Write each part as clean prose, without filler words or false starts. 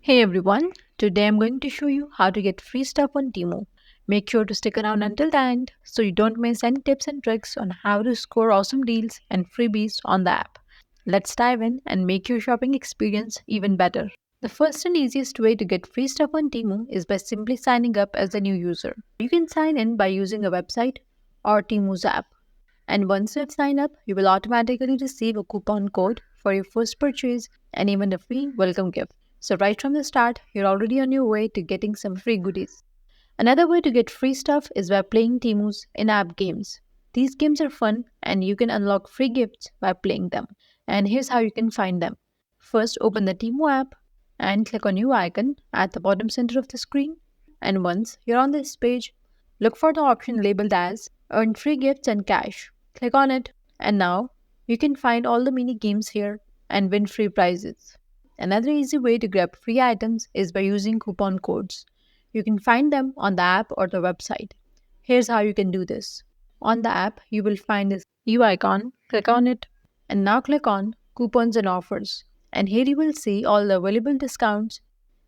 Hey everyone, today I'm going to show you how to get free stuff on Temu. Make sure to stick around until the end so you don't miss any tips and tricks on how to score awesome deals and freebies on the app. Let's dive in and make your shopping experience even better. The first and easiest way to get free stuff on Temu is by simply signing up as a new user. You can sign in by using a website or Temu's app. And once you sign up, you will automatically receive a coupon code for your first purchase and even a free welcome gift. So, right from the start, you're already on your way to getting some free goodies. Another way to get free stuff is by playing Temu's in app games. These games are fun and you can unlock free gifts by playing them. And here's how you can find them. First, open the Temu app and click on new icon at the bottom center of the screen. And once you're on this page, look for the option labeled as Earn Free Gifts and Cash. Click on it, and now you can find all the mini games here and win free prizes. Another easy way to grab free items is by using coupon codes. You can find them on the app or the website. Here's how you can do this. On the app, you will find this U icon, click on it, and now click on Coupons and Offers. And here you will see all the available discounts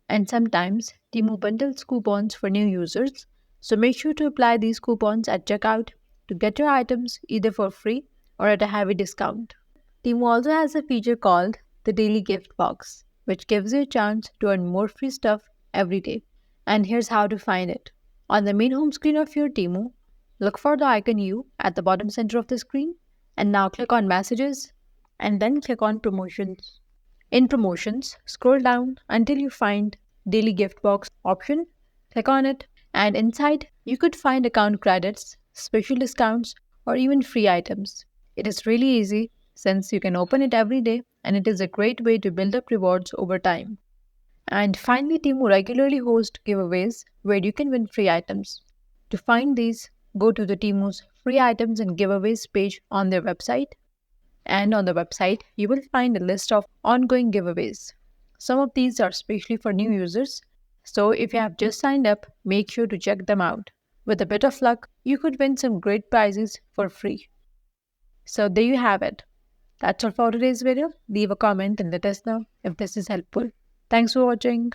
and sometimes Temu bundles coupons for new users. So make sure to apply these coupons at checkout to get your items either for free or at a heavy discount. Temu also has a feature called the Daily Gift Box, which gives you a chance to earn more free stuff every day. And here's how to find it. On the main home screen of your Temu, look for the icon U at the bottom center of the screen and now click on Messages and then click on Promotions. In Promotions, scroll down until you find Daily Gift Box option. Click on it, and inside you could find account credits, special discounts, or even free items. It is really easy since you can open it every day and it is a great way to build up rewards over time. And finally, Temu regularly hosts giveaways where you can win free items. To find these, go to the Temu's free items and giveaways page on their website, and on the website, you will find a list of ongoing giveaways. Some of these are especially for new users, so if you have just signed up, make sure to check them out. With a bit of luck, you could win some great prizes for free. So there you have it. That's all for today's video. Leave a comment and let us know if this is helpful. Thanks for watching.